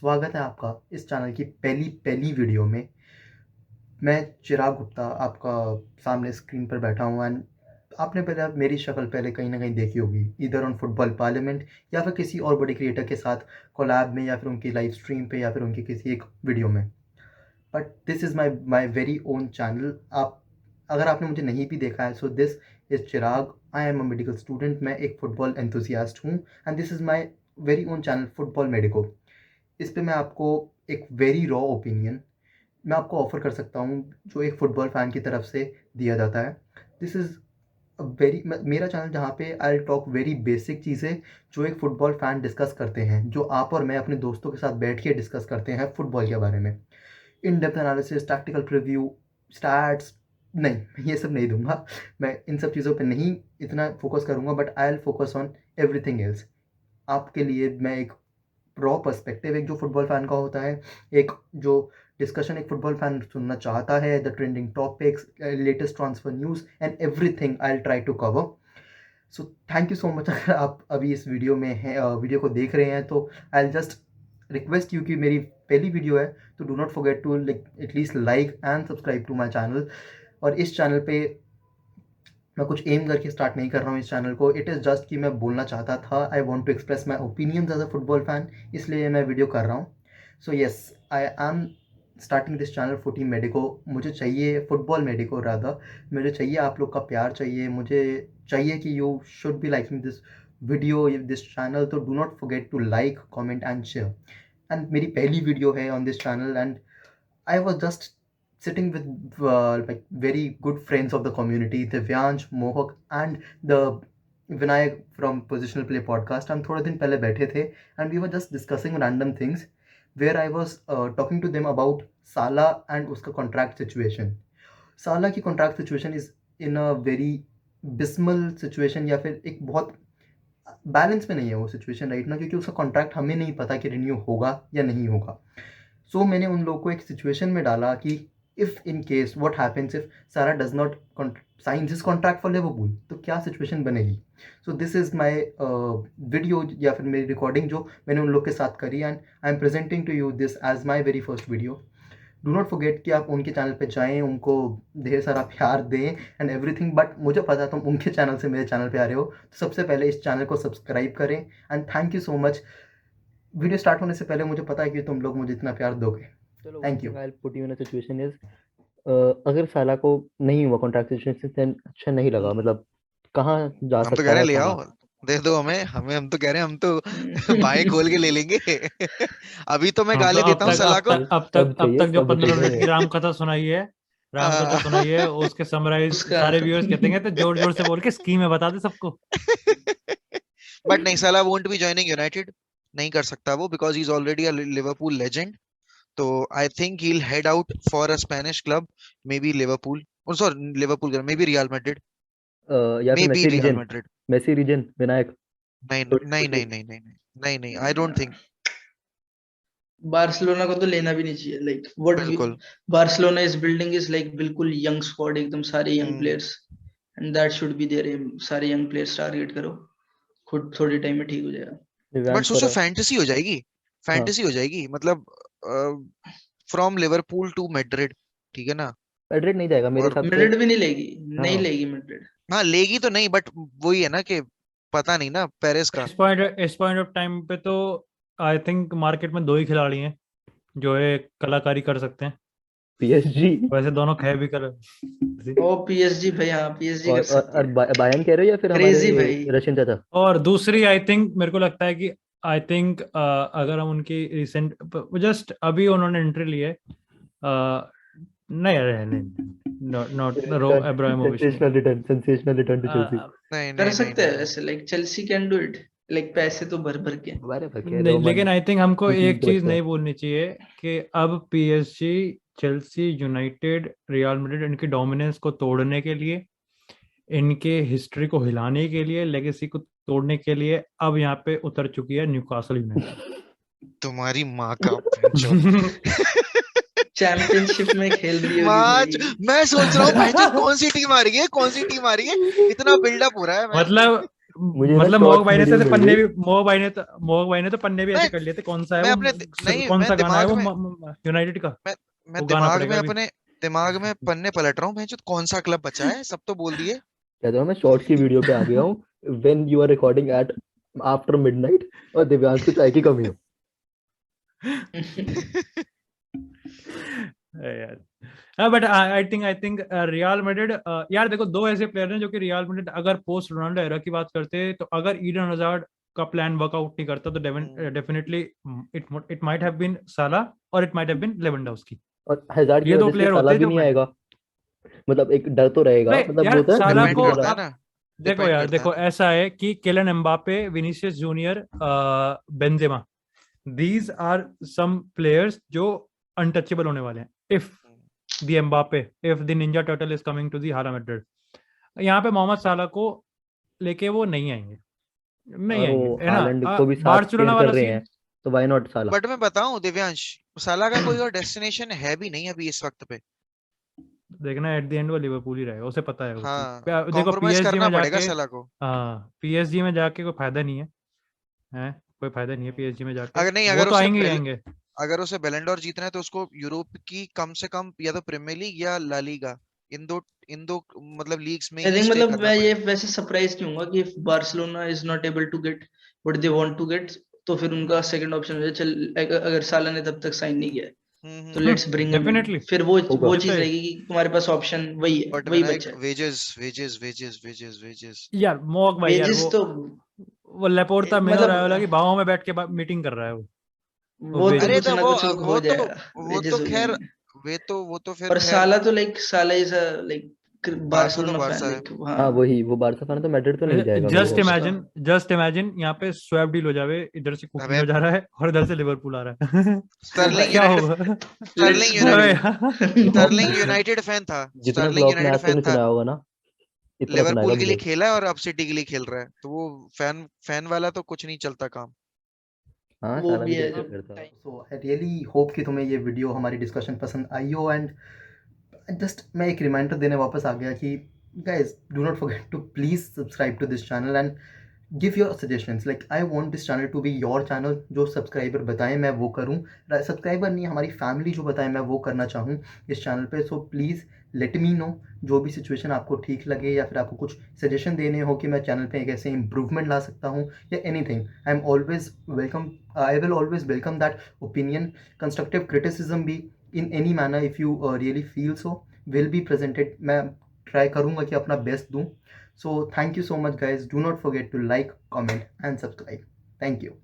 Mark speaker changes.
Speaker 1: स्वागत है आपका इस चैनल की पहली वीडियो में। मैं चिराग गुप्ता आपका सामने स्क्रीन पर बैठा हूँ एंड आपने पहले मेरी शक्ल पहले कहीं न कहीं देखी होगी, ईदर ऑन फुटबॉल पार्लियामेंट या फिर किसी और बड़े क्रिएटर के साथ कोलैब में या फिर उनकी लाइव स्ट्रीम पे या फिर उनकी किसी एक वीडियो में। But this is my my very own channel. आप अगर आपने मुझे नहीं भी देखा है, सो this is Chirag. I am a medical student. मैं एक फुटबॉल एंथुसियास्ट हूँ and this is my very own channel football medico. इस पे मैं आपको एक वेरी रॉ ओपिनियन मैं आपको ऑफ़र कर सकता हूँ, जो एक फुटबॉल फ़ैन की तरफ से दिया जाता है। दिस इज़ अ वेरी म मेरा चैनल जहाँ पे I will talk very basic चीज़ें जो एक फुटबॉल फ़ैन डिस्कस करते हैं, जो आप और मैं अपने दोस्तों के साथ बैठ के डिस्कस करते हैं फुटबॉल के बारे में। In depth analysis, tactical preview, stats नहीं, मैं ये सब नहीं दूँगा। मैं इन सब चीज़ों पे नहीं इतना फ़ोकस करूँगा, but I will focus on everything else. आपके लिए मैं एक रॉ पर्सपेक्टिव, एक जो फुटबॉल फैन का होता है, एक जो डिस्कशन एक फुटबॉल फैन सुनना चाहता है, the trending topics, latest transfer news and everything I will try to cover. So thank you so much. अगर आप अभी इस वीडियो में हैं, वीडियो को देख रहे हैं, तो I will just request you कि मेरी पहली वीडियो है, तो do not forget to like at least like and subscribe to my channel. और इस चैनल पे मैं कुछ एम करके स्टार्ट नहीं कर रहा हूँ इस चैनल को। इट इज़ जस्ट कि मैं बोलना चाहता था, I want to express my opinions as a football fan, इसलिए मैं वीडियो कर रहा हूँ। So yes, I am starting this channel footy medico. मुझे चाहिए फुटबॉल मेडिको रादर, मुझे चाहिए आप लोग का प्यार चाहिए, मुझे चाहिए कि you should be liking this video, this channel. तो do not forget to like, comment and share. And मेरी पहली वीडियो है on this channel and I was just sitting with like very good friends of the community, Divyansh, Mohak, and the Vinayak from Positional Play podcast. हम थोड़े दिन पहले बैठे थे and we were just discussing random things where I was talking to them about Salah and उसका contract situation. Salah की contract situation is in a very dismal situation, या फिर एक बहुत बैलेंस में नहीं है वो सिचुएशन राइट ना, क्योंकि उसका कॉन्ट्रैक्ट हमें नहीं पता कि रिन्यू होगा या नहीं होगा। सो मैंने उन लोगों को एक सिचुएशन में डाला कि if in case what happens if Salah does not sign this contract for Liverpool, तो क्या सिचुएशन बनेगी। So this is my video या फिर मेरी रिकॉर्डिंग जो मैंने उन लोग के साथ करी and I am presenting to you this as my very first video. Do not forget कि आप उनके चैनल पे जाएँ, उनको ढेर सारा प्यार दें एंड एवरीथिंग। बट मुझे पता है तुम उनके चैनल से मेरे चैनल पे आ रहे हो, तो सबसे पहले इस चैनल को सब्सक्राइब करें and thank you so much. Video start होने से पहले मुझे पता है कि तुम लोग मुझे इतना प्यार दोगे।
Speaker 2: चलो one
Speaker 1: thank you.
Speaker 2: Thing I will put you in a situation is अगर साला को नहीं हुआ कॉन्ट्रैक्ट सिचुएशन देन अच्छा नहीं लगा मतलब कहाँ जा
Speaker 3: हम तो कह
Speaker 2: सकता
Speaker 3: रहे
Speaker 2: है
Speaker 3: हैं ले
Speaker 2: साला।
Speaker 3: आओ, दे दो हमें हमें हम तो कह रहे हैं हम तो बाएं खोल के ले लेंगे। अभी तो मैं
Speaker 4: हाँ, तो
Speaker 3: गाली
Speaker 4: अब
Speaker 3: देता हूँ
Speaker 4: तक
Speaker 3: सलाह
Speaker 4: अब
Speaker 3: को।
Speaker 4: तक अब तक
Speaker 2: सब
Speaker 4: अब
Speaker 2: चाहिए
Speaker 4: तक जो
Speaker 2: सब
Speaker 4: 15 मिनट की
Speaker 2: चाहिए।
Speaker 4: राम कथा सुनाई है, राम कथा सुनाई है, उसके समराइज
Speaker 5: उसका
Speaker 4: सारे व्यूअर्स कहते हैं तो जोर जोर से बोल के स्कीम में बता दे सबको।
Speaker 3: बट नहीं, सलाह वोंट बी जॉइनिंग यूनाइटेड। नहीं कर सकता वो, because he is already a Liverpool legend. तो I think he will head out for a Spanish club, maybe Liverpool, sorry Liverpool, maybe real Madrid,
Speaker 2: या फिर
Speaker 3: maybe
Speaker 2: Messi
Speaker 3: real
Speaker 2: reason.
Speaker 3: Madrid.
Speaker 2: Messi reason Vinayak
Speaker 3: नहीं
Speaker 2: छोटी
Speaker 3: नहीं
Speaker 2: छोटी।
Speaker 3: नहीं नहीं नहीं नहीं नहीं नहीं, आई डोंट थिंक।
Speaker 5: बार्सिलोना को तो लेना भी नहीं चाहिए लाइक व्हाट
Speaker 3: बिल्कुल।
Speaker 5: Barcelona is building is like बिल्कुल यंग स्क्वाड, एकदम सारे young
Speaker 3: hmm.
Speaker 5: Players and that should be there um. सारे यंग प्लेयर्स टारगेट करो, खुद थोड़े टाइम में ठीक हो जाएगा।
Speaker 3: बट
Speaker 2: दिव्यांश
Speaker 3: सोचो
Speaker 2: फॉर
Speaker 3: फैंटेसी हो जाएगी,
Speaker 2: हाँ
Speaker 3: फैंटेसी हो जाएगी मतलब फ्रॉम लिवरपूल टू मैड्रिड, ठीक है ना।
Speaker 2: मैड्रिड नहीं जाएगा मेरे
Speaker 3: और
Speaker 2: हिसाब से।
Speaker 5: मैड्रिड भी नहीं लेगी, नहीं
Speaker 2: हाँ
Speaker 5: लेगी मैड्रिड।
Speaker 3: हाँ लेगी तो नहीं, बट वही है ना कि पता नहीं ना पेरेस का।
Speaker 4: इस पॉइंट ऑफ टाइम पे तो आई थिंक मार्केट में दो ही खिलाड़ी हैं जो है कलाकारी कर सकते हैं।
Speaker 2: पीएसजी
Speaker 4: वैसे दोनों खे भी कर
Speaker 5: ओ पीएसजी भाई, हाँ पीएसजी कर सकती
Speaker 2: और
Speaker 5: है।
Speaker 2: बायन कह रहे हो या फिर हमारे
Speaker 5: क्रेजी भाई।
Speaker 2: रशियन चाचा।
Speaker 4: और दूसरी आई थिंक मेरे को लगता है कि आई थिंक अगर हम उनकी रिसेंट जस्ट अभी उन्होंने एंट्री ली है, नहीं अरे नहीं, नॉट रो अब्रामोविच नहीं।
Speaker 2: Sensational return to Chelsea.
Speaker 3: नहीं
Speaker 5: कर
Speaker 3: नहीं नहीं
Speaker 5: सकते
Speaker 3: नहीं
Speaker 5: हैं
Speaker 3: नहीं।
Speaker 5: ऐसे, like Chelsea can do it, like पैसे तो भर भर के।
Speaker 2: बारे भके
Speaker 4: नहीं,
Speaker 2: रोमन
Speaker 4: लेकिन आई थिंक हमको
Speaker 2: पुतिन
Speaker 4: एक
Speaker 2: के
Speaker 4: चीज
Speaker 2: बच्चे
Speaker 4: नहीं
Speaker 2: हैं।
Speaker 4: बोलनी चाहिए कि अब PSG, Chelsea, United, real Madrid इनकी डोमिनेंस को तोड़ने के लिए, इनके हिस्ट्री को हिलाने के लिए, लेगेसी को तोड़ने के लिए अब यहाँ पे उतर चुकी है न्यूकासल यूनाइटेड।
Speaker 3: तुम्हारी माँ का भैंचो।
Speaker 5: चैंपियनशिप में खेल रही होगी
Speaker 3: मैच,
Speaker 5: भाई।
Speaker 3: मैं सोच रहा हूँ भैंचो कौन सी टीम आ रही है, कौन सी टीम आ रही है, इतना बिल्डअप हो रहा है मैच में।
Speaker 4: मतलब
Speaker 2: मुझे ना
Speaker 4: मतलब मोहक
Speaker 2: शॉर्ट्स
Speaker 4: भाई ने तो
Speaker 2: वीडियो
Speaker 4: ऐसे
Speaker 2: मिल
Speaker 4: पन्ने
Speaker 2: गई।
Speaker 4: भी मोहक भाई ने तो पन्ने भी ऐसे
Speaker 3: मैं
Speaker 4: कर लिए थे, कौन सा है
Speaker 3: मैं
Speaker 4: वो
Speaker 3: अपने नहीं
Speaker 4: कौन
Speaker 3: मैं
Speaker 4: सा गाना है
Speaker 3: दिमाग
Speaker 4: वो
Speaker 3: में
Speaker 4: यूनाइटेड का,
Speaker 3: मैं
Speaker 4: वो
Speaker 3: मैं
Speaker 4: गाना
Speaker 3: दिमाग में
Speaker 4: पड़ेगा अभी।
Speaker 3: अपने दिमाग में पन्ने पलट रहा हूँ, भैंचोद कौन सा क्लब बचा है, सब तो बोल दिए।
Speaker 2: कहता हूँ मैं शॉर्ट्स की वीडियो पे आ गया हूँ, when you are recording at after midnight और दिव्यांश को चाय की कमी हो।
Speaker 4: यार हाँ, but I think Real Madrid, यार देखो दो ऐसे प्लेयर हैं जो कि रियल मैड्रिड अगर पोस्ट रोनाल्डो एरा की बात करते हैं, तो अगर ईडन हजार्ड का प्लान वर्कआउट नहीं करता तो definitely it might have been Salah और it might have been Lewandowski.
Speaker 2: और हजार की
Speaker 4: ये दो
Speaker 2: वजह से
Speaker 4: प्लेयर
Speaker 2: साला
Speaker 4: होते हैं
Speaker 2: भी
Speaker 4: जो
Speaker 2: नहीं
Speaker 4: मैं,
Speaker 2: आएगा, मतलब एक डर तो रहेगा,
Speaker 4: नहीं
Speaker 2: मतलब वो
Speaker 4: यार
Speaker 2: होता है
Speaker 4: साला
Speaker 2: ड्रीम
Speaker 3: डिपेंड
Speaker 2: की
Speaker 4: को
Speaker 3: करता
Speaker 2: तरह।
Speaker 3: है ना,
Speaker 4: देखो
Speaker 3: डिपेंड
Speaker 4: यार,
Speaker 3: करता है
Speaker 4: देखो
Speaker 3: ना।
Speaker 4: ऐसा है कि Kellen Mbappe, Vinicius junior, Benzema, these are some players जो untouchable होने वाले हैं if the Mbappe, if the Ninja Turtle is coming to the Hala Madrid। यहाँ पे मोहम्मद साला को लेके वो नहीं आएंगे, नहीं
Speaker 2: अगर
Speaker 4: आएंगे,
Speaker 2: वो
Speaker 4: है ना।
Speaker 2: हालैंड को भी साथ
Speaker 4: बार्सिलोना
Speaker 2: पेयर कर
Speaker 4: वाला
Speaker 2: रहे
Speaker 4: सीन,
Speaker 2: हैं तो व्हाई नॉट साला।
Speaker 3: बट मैं बताऊं दिव्यांश, साला का कोई और डेस्टिनेशन है भी नहीं अभी इस वक्त पे।
Speaker 4: देखना एट द एंड वो लिवरपूल ही रहेगा, उसे पता है वो चीज।
Speaker 3: हाँ,
Speaker 4: देखो
Speaker 3: कॉम्प्रोमाइज
Speaker 4: पीएसजी
Speaker 3: करना
Speaker 4: में
Speaker 3: पड़ेगा
Speaker 4: जाके,
Speaker 3: साला को।
Speaker 4: हाँ पीएसजी में जाके कोई फायदा नहीं है, हैं कोई फायदा नहीं है पीएसजी में जाके,
Speaker 3: अगर नहीं,
Speaker 4: वो तो आएंगे ही आएंगे।
Speaker 3: अगर उसे बैलेंडोर जीतना है तो उसको यूरोप की कम से कम या तो प्रीमियर लीग या ला लीगा, इन दो मतलब लीग्स में
Speaker 5: आई
Speaker 3: ही
Speaker 5: थिंक
Speaker 3: स्टे
Speaker 5: मतलब
Speaker 3: करना
Speaker 5: मैं ये
Speaker 3: पड़ेगा।
Speaker 5: वैसे सरप्राइज नहीं होऊंगा कि Barcelona is not able to get what they want to get, तो फिर उनका सेकंड ऑप्शन है चल, अगर साला ने तब तक साइन नहीं किया है, तो let's bring him in.
Speaker 4: Definitely
Speaker 5: फिर वो
Speaker 2: होगा।
Speaker 5: वो
Speaker 4: मुझे तो
Speaker 5: चीज रहेगी कि तुम्हारे पास ऑप्शन वही है,
Speaker 3: बट
Speaker 5: वही
Speaker 3: विनायक,
Speaker 5: बचा है।
Speaker 3: Wages wages wages wages wages
Speaker 4: यार मोहक भाई यार,
Speaker 5: वेजेस तो
Speaker 4: वो लेपोर्टा मिनो रायोला की
Speaker 5: मतलब
Speaker 4: बाहों में बैठ के मीटिंग कर रहा है वो
Speaker 5: वो तो
Speaker 4: वेजेस।
Speaker 3: अरे
Speaker 5: कुछ
Speaker 3: तो
Speaker 5: ना
Speaker 3: वो
Speaker 5: कुछ
Speaker 3: वो
Speaker 5: हो
Speaker 3: तो
Speaker 5: जाएगा,
Speaker 3: वो तो
Speaker 5: वेजेस हो
Speaker 3: खैर
Speaker 5: जाएंगे।
Speaker 3: वो तो फिर
Speaker 5: और
Speaker 3: खैर
Speaker 5: साला तो लाइक साला इज अ लाइक
Speaker 3: बारसा तो
Speaker 5: बार्सिलोना फैन,
Speaker 3: बारसा है।
Speaker 5: लाइक
Speaker 2: हाँ
Speaker 5: हाँ
Speaker 2: वही, वो बारसा फैन है तो मैड्रिड तो नहीं जाएगा मेरे
Speaker 4: जस्ट
Speaker 2: हिसाब से।
Speaker 5: उसका
Speaker 4: इमेजिन, जस्ट इमेजिन यहाँ पे स्वैप डील हो जावे, इधर से
Speaker 3: अबे
Speaker 4: कुटिन्हो जा रहा है और इधर से लिवरपूल आ रहा है।
Speaker 5: ओ
Speaker 3: स्टर्लिंग
Speaker 5: भाई
Speaker 4: क्या
Speaker 3: यूनाइटेड
Speaker 4: होगा?
Speaker 5: लेट्स
Speaker 3: स्टर्लिंग
Speaker 4: अबे
Speaker 3: यूनाइटेड
Speaker 4: यार,
Speaker 2: क्लॉप ने,
Speaker 3: स्टर्लिंग यूनाइटेड फैन था।
Speaker 2: जितना
Speaker 3: स्टर्लिंग
Speaker 2: क्लॉप ने
Speaker 3: यूनाइटेड
Speaker 2: आज तक
Speaker 3: फैन
Speaker 2: नहीं
Speaker 3: था,
Speaker 2: सुनाया होगा ना, इतना सुनाएगा
Speaker 3: लिवरपूल के लिए
Speaker 2: मुझे।
Speaker 3: खेला है और अब सिटी के लिए खेल रहा है, तो वो फैन फैन वाला तो कुछ नहीं चलता काम।
Speaker 2: हाँ
Speaker 5: वो
Speaker 2: साला
Speaker 5: भी
Speaker 2: भी तो
Speaker 5: है
Speaker 2: ऐसे
Speaker 5: जो
Speaker 2: ही करता है।
Speaker 1: सो आई रियली होप कि तुम्हें ये वीडियो हमारी डिस्कशन पसंद आई हो, एंड जस्ट मैं एक रिमाइंडर देने वापस आ गया कि guys do not forget to please subscribe to this channel and give your suggestions. Like I want this channel to be your channel. जो सब्सक्राइबर बताएं मैं वो करूं, सब्सक्राइबर नहीं, हमारी फैमिली जो बताएं मैं वो करना चाहूँ इस चैनल पे। So please let me know, जो भी सिचुएशन आपको ठीक लगे या फिर आपको कुछ सजेशन देने हो कि मैं चैनल पे एक ऐसे इम्प्रूवमेंट ला सकता हूँ या anything, I am always welcome. I will always welcome that opinion. Constructive criticism भी in any manner if you really feel so will be presented. मैं ट्राई करूँगा कि अपना बेस्ट दूँ। So thank you so much guys. Do not forget to like, comment and subscribe. Thank you.